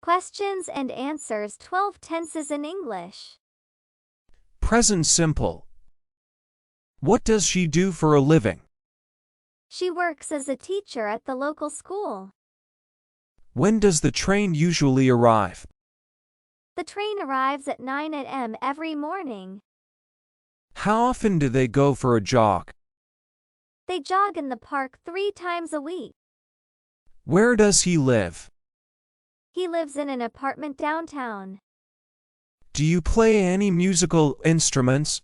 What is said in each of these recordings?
Questions and answers 12 tenses in English. Present simple. What does she do for a living? She works as a teacher at the local school. When does the train usually arrive? The train arrives at 9 a.m. every morning. How often do they go for a jog? They jog in the park 3 times a week. Where does he live? He lives in an apartment downtown. Do you play any musical instruments?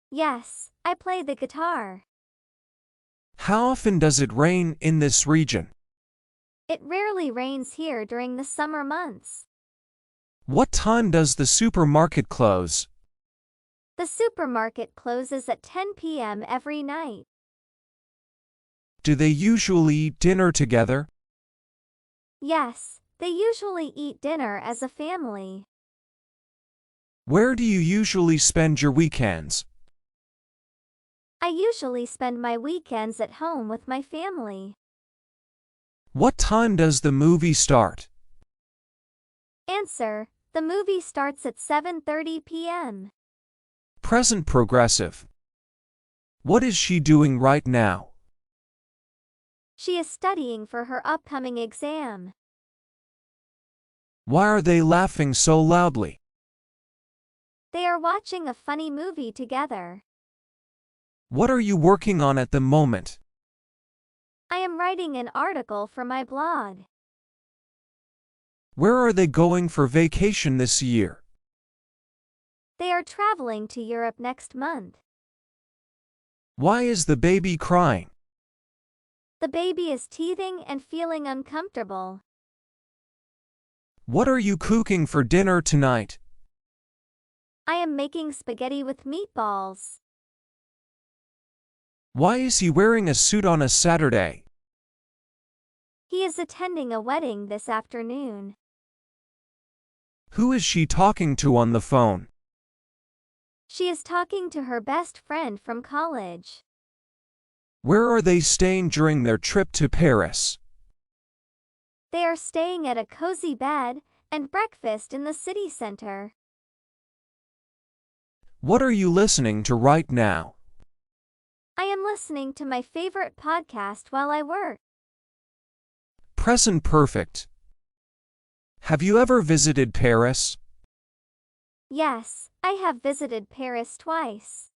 Yes, I play the guitar. How often does it rain in this region? It rarely rains here during the summer months. What time does the supermarket close? The supermarket closes at 10 p.m. every night. Do they usually eat dinner together? Yes, they usually eat dinner as a family. Where do you usually spend your weekends? I usually spend my weekends at home with my family. What time does the movie start? Answer: the movie starts at 7:30 p.m. Present progressive. What is she doing right now? She is studying for her upcoming exam. Why are they laughing so loudly? They are watching a funny movie together. What are you working on at the moment? I am writing an article for my blog. Where are they going for vacation this year? They are traveling to Europe next month. Why is the baby crying? The baby is teething and feeling uncomfortable. What are you cooking for dinner tonight? I am making spaghetti with meatballs. Why is he wearing a suit on a Saturday? He is attending a wedding this afternoon. Who is she talking to on the phone? She is talking to her best friend from college. Where are they staying during their trip to Paris? They are staying at a cozy bed and breakfast in the city center. What are you listening to right now? I am listening to my favorite podcast while I work. Present perfect. Have you ever visited Paris? Yes, I have visited Paris twice.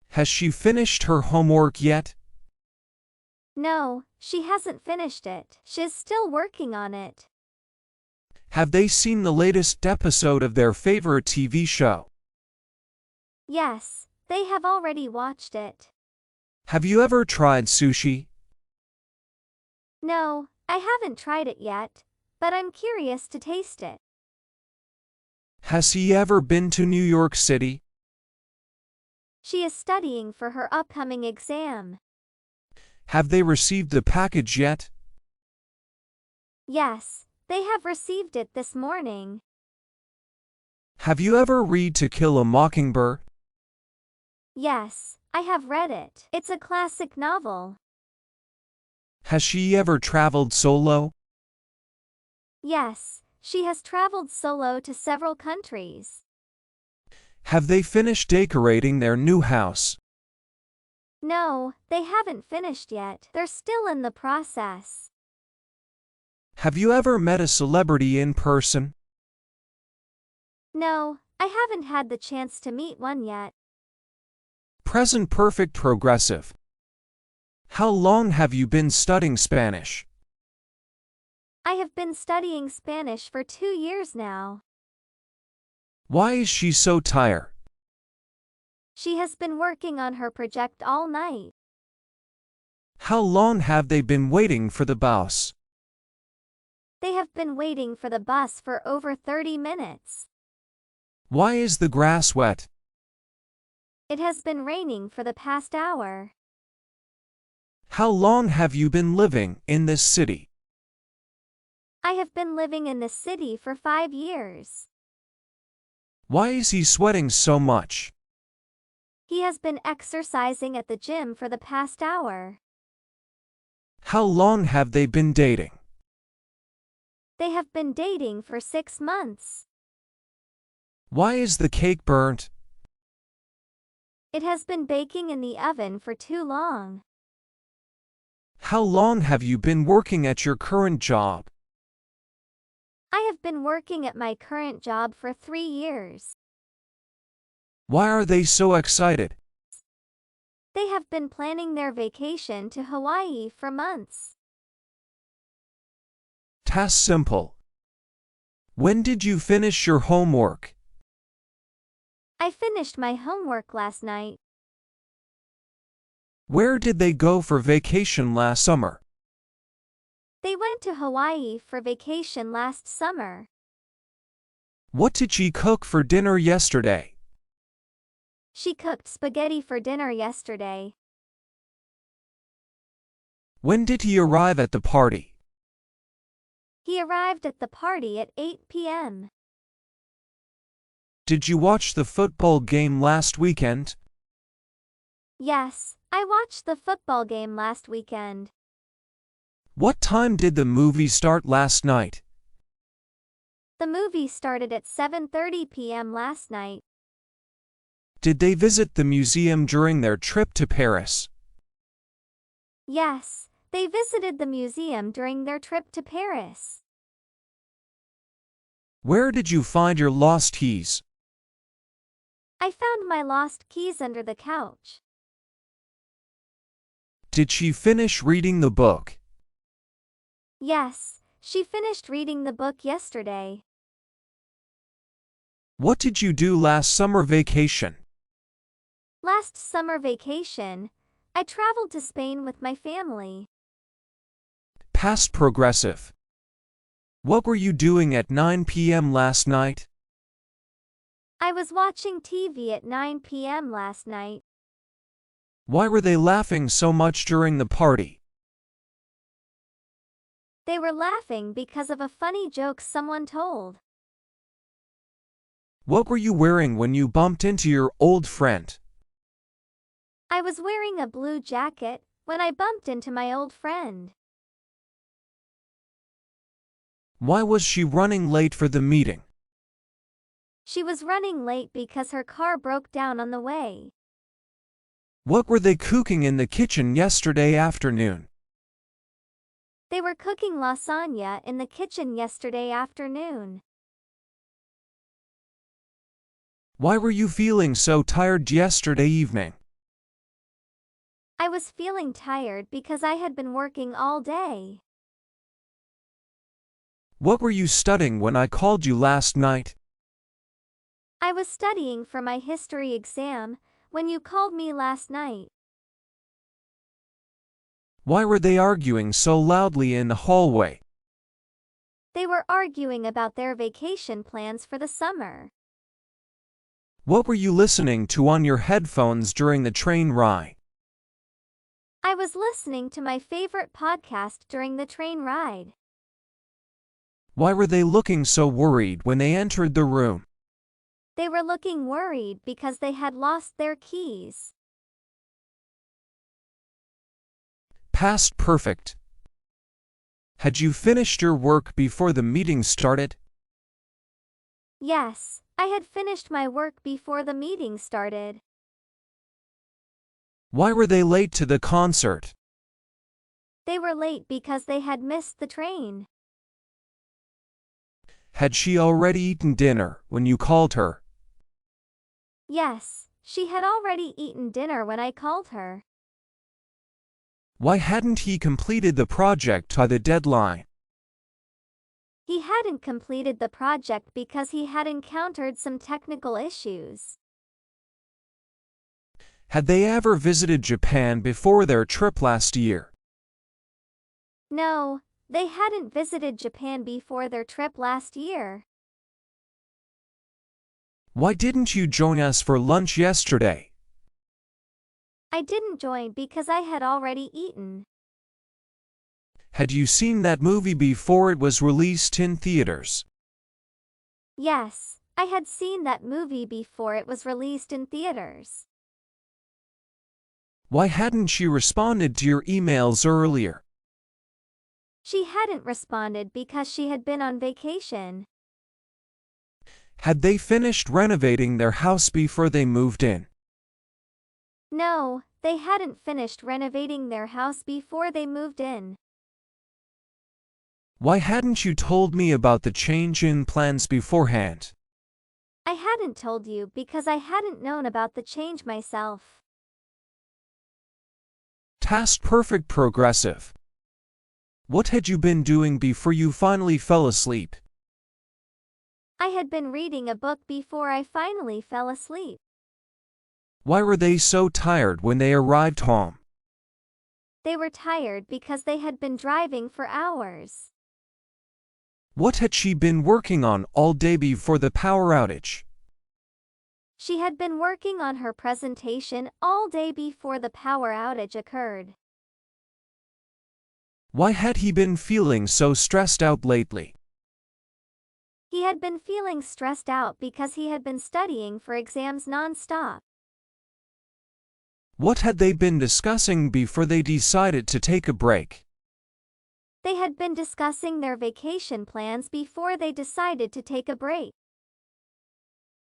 Has she finished her homework yet? No, she hasn't finished it. She's still working on it. Have they seen the latest episode of their favorite TV show? Yes, they have already watched it. Have you ever tried sushi? No, I haven't tried it yet, but I'm curious to taste it. Has he ever been to New York City? She is studying for her upcoming exam. Have they received the package yet? Yes, they have received it this morning. Have you ever read To Kill a Mockingbird? Yes, I have read it. It's a classic novel. Has she ever traveled solo? Yes, she has traveled solo to several countries. Have they finished decorating their new house? No, they haven't finished yet. They're still in the process. Have you ever met a celebrity in person? No, I haven't had the chance to meet one yet. Present perfect progressive. How long have you been studying Spanish? I have been studying Spanish for 2 years now. Why is she so tired? She has been working on her project all night. How long have they been waiting for the bus? They have been waiting for the bus for over 30 minutes. Why is the grass wet? It has been raining for the past hour. How long have you been living in this city? I have been living in the city for 5 years. Why is he sweating so much? He has been exercising at the gym for the past hour. How long have they been dating? They have been dating for 6 months. Why is the cake burnt? It has been baking in the oven for too long. How long have you been working at your current job? I have been working at my current job for 3 years. Why are they so excited? They have been planning their vacation to Hawaii for months. Task simple. When did you finish your homework? I finished my homework last night. Where did they go for vacation last summer? They went to Hawaii for vacation last summer. What did she cook for dinner yesterday? She cooked spaghetti for dinner yesterday. When did he arrive at the party? He arrived at the party at 8 p.m. Did you watch the football game last weekend? Yes, I watched the football game last weekend. What time did the movie start last night? The movie started at 7:30 p.m. last night. Did they visit the museum during their trip to Paris? Yes, they visited the museum during their trip to Paris. Where did you find your lost keys? I found my lost keys under the couch. Did she finish reading the book? Yes, she finished reading the book yesterday. What did you do last summer vacation? Last summer vacation, I traveled to Spain with my family. Past progressive. What were you doing at 9 p.m. last night? I was watching TV at 9 p.m. last night. Why were they laughing so much during the party? They were laughing because of a funny joke someone told. What were you wearing when you bumped into your old friend? I was wearing a blue jacket when I bumped into my old friend. Why was she running late for the meeting? She was running late because her car broke down on the way. What were they cooking in the kitchen yesterday afternoon? They were cooking lasagna in the kitchen yesterday afternoon. Why were you feeling so tired yesterday evening? I was feeling tired because I had been working all day. What were you studying when I called you last night? I was studying for my history exam when you called me last night. Why were they arguing so loudly in the hallway? They were arguing about their vacation plans for the summer. What were you listening to on your headphones during the train ride? I was listening to my favorite podcast during the train ride. Why were they looking so worried when they entered the room? They were looking worried because they had lost their keys. Past perfect. Had you finished your work before the meeting started? Yes, I had finished my work before the meeting started. Why were they late to the concert? They were late because they had missed the train. Had she already eaten dinner when you called her? Yes, she had already eaten dinner when I called her. Why hadn't he completed the project by the deadline? He hadn't completed the project because he had encountered some technical issues. Had they ever visited Japan before their trip last year? No, they hadn't visited Japan before their trip last year. Why didn't you join us for lunch yesterday? I didn't join because I had already eaten. Had you seen that movie before it was released in theaters? Yes, I had seen that movie before it was released in theaters. Why hadn't she responded to your emails earlier? She hadn't responded because she had been on vacation. Had they finished renovating their house before they moved in? No, they hadn't finished renovating their house before they moved in. Why hadn't you told me about the change in plans beforehand? I hadn't told you because I hadn't known about the change myself. Past perfect progressive. What had you been doing before you finally fell asleep? I had been reading a book before I finally fell asleep. Why were they so tired when they arrived home? They were tired because they had been driving for hours. What had she been working on all day before the power outage? She had been working on her presentation all day before the power outage occurred. Why had he been feeling so stressed out lately? He had been feeling stressed out because he had been studying for exams non-stop. What had they been discussing before they decided to take a break? They had been discussing their vacation plans before they decided to take a break.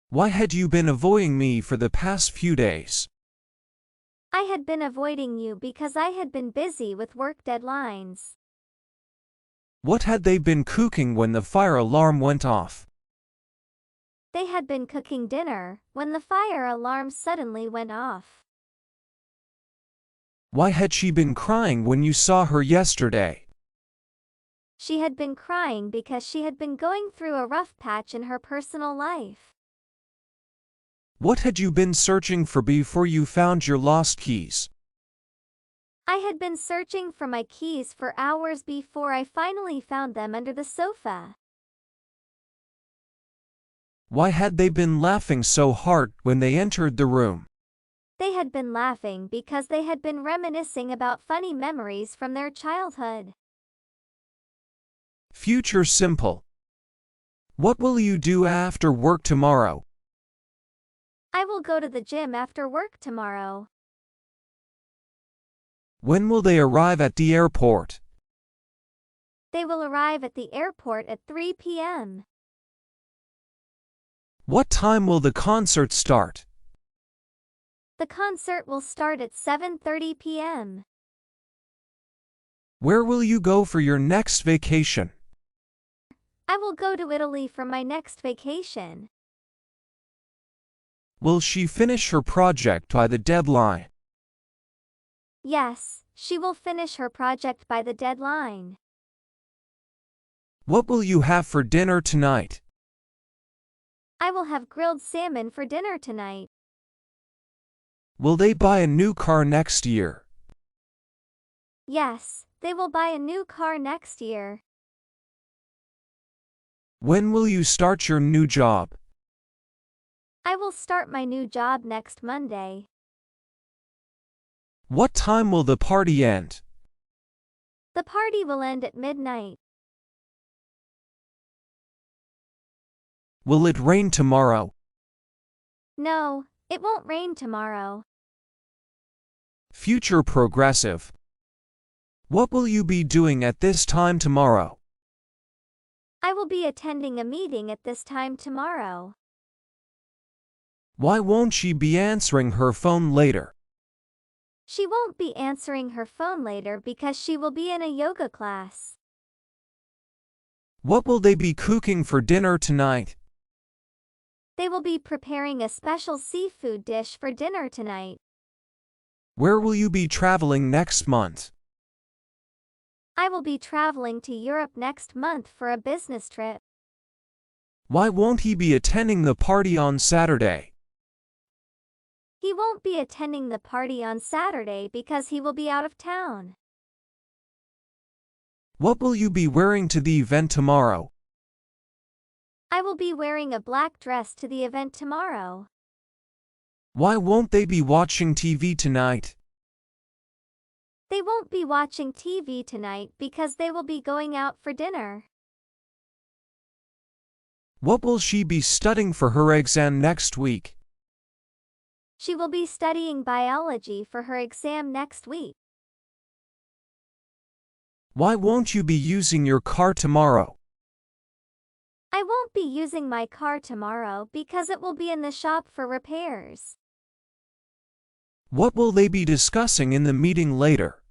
Why had you been avoiding me for the past few days? I had been avoiding you because I had been busy with work deadlines. What had they been cooking when the fire alarm went off? They had been cooking dinner when the fire alarm suddenly went off. Why had she been crying when you saw her yesterday? She had been crying because she had been going through a rough patch in her personal life. What had you been searching for before you found your lost keys? I had been searching for my keys for hours before I finally found them under the sofa. Why had they been laughing so hard when they entered the room? They had been laughing because they had been reminiscing about funny memories from their childhood. Future simple. What will you do after work tomorrow? I will go to the gym after work tomorrow. When will they arrive at the airport? They will arrive at the airport at 3 p.m. What time will the concert start? The concert will start at 7:30 p.m. Where will you go for your next vacation? I will go to Italy for my next vacation. Will she finish her project by the deadline? Yes, she will finish her project by the deadline. What will you have for dinner tonight? I will have grilled salmon for dinner tonight. Will they buy a new car next year? Yes, they will buy a new car next year. When will you start your new job? I will start my new job next Monday. What time will the party end? The party will end at midnight. Will it rain tomorrow? No, it won't rain tomorrow. Future progressive. What will you be doing at this time tomorrow? I will be attending a meeting at this time tomorrow. Why won't she be answering her phone later? She won't be answering her phone later because she will be in a yoga class. What will they be cooking for dinner tonight? They will be preparing a special seafood dish for dinner tonight. Where will you be traveling next month? I will be traveling to Europe next month for a business trip. Why won't he be attending the party on Saturday? He won't be attending the party on Saturday because he will be out of town. What will you be wearing to the event tomorrow? I will be wearing a black dress to the event tomorrow. Why won't they be watching TV tonight? They won't be watching TV tonight because they will be going out for dinner. What will she be studying for her exam next week? She will be studying biology for her exam next week. Why won't you be using your car tomorrow? I won't be using my car tomorrow because it will be in the shop for repairs. What will they be discussing in the meeting later?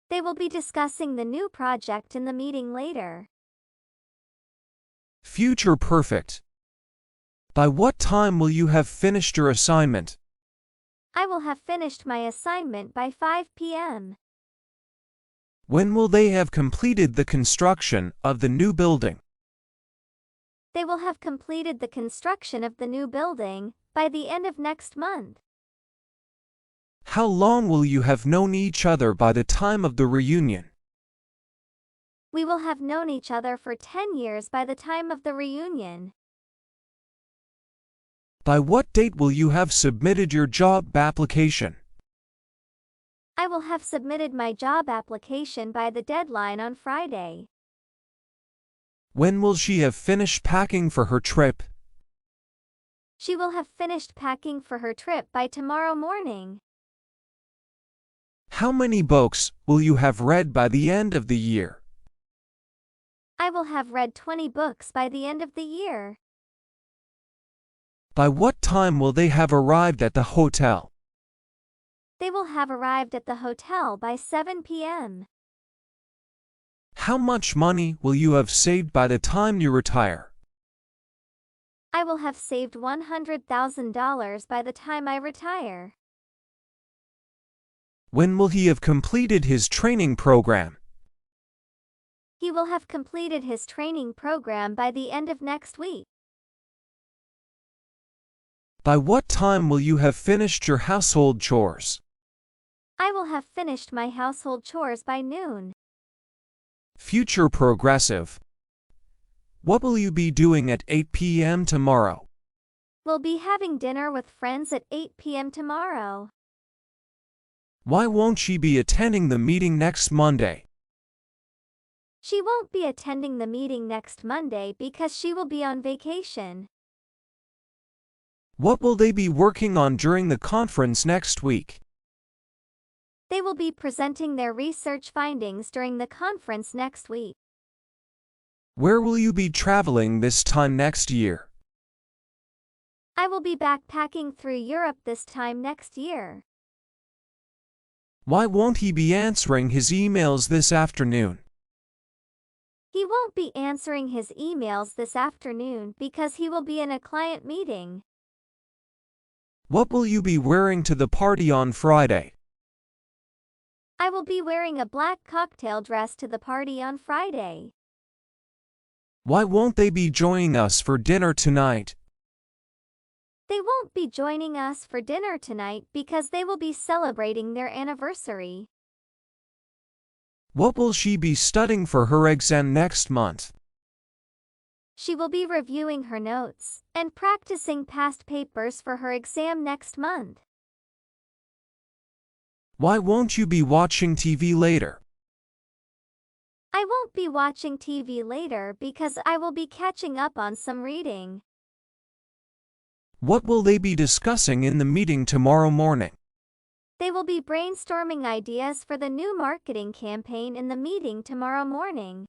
They will be discussing the new project in the meeting later. Future perfect. By what time will you have finished your assignment? I will have finished my assignment by 5 p.m. When will they have completed the construction of the new building? They will have completed the construction of the new building by the end of next month. How long will you have known each other by the time of the reunion? We will have known each other for 10 years by the time of the reunion. By what date will you have submitted your job application? I will have submitted my job application by the deadline on Friday. When will she have finished packing for her trip? She will have finished packing for her trip by tomorrow morning. How many books will you have read by the end of the year? I will have read 20 books by the end of the year. By what time will they have arrived at the hotel? They will have arrived at the hotel by 7 p.m. How much money will you have saved by the time you retire? I will have saved $100,000 by the time I retire. When will he have completed his training program? He will have completed his training program by the end of next week. By what time will you have finished your household chores? I will have finished my household chores by noon. Future progressive. What will you be doing at 8 p.m. tomorrow? We'll be having dinner with friends at 8 p.m. tomorrow. Why won't she be attending the meeting next Monday? She won't be attending the meeting next Monday because she will be on vacation. What will they be working on during the conference next week? They will be presenting their research findings during the conference next week. Where will you be traveling this time next year? I will be backpacking through Europe this time next year. Why won't he be answering his emails this afternoon? He won't be answering his emails this afternoon because he will be in a client meeting. What will you be wearing to the party on Friday? I will be wearing a black cocktail dress to the party on Friday. Why won't they be joining us for dinner tonight? They won't be joining us for dinner tonight because they will be celebrating their anniversary. What will she be studying for her exam next month? She will be reviewing her notes and practicing past papers for her exam next month. Why won't you be watching TV later? I won't be watching TV later because I will be catching up on some reading. What will they be discussing in the meeting tomorrow morning? They will be brainstorming ideas for the new marketing campaign in the meeting tomorrow morning.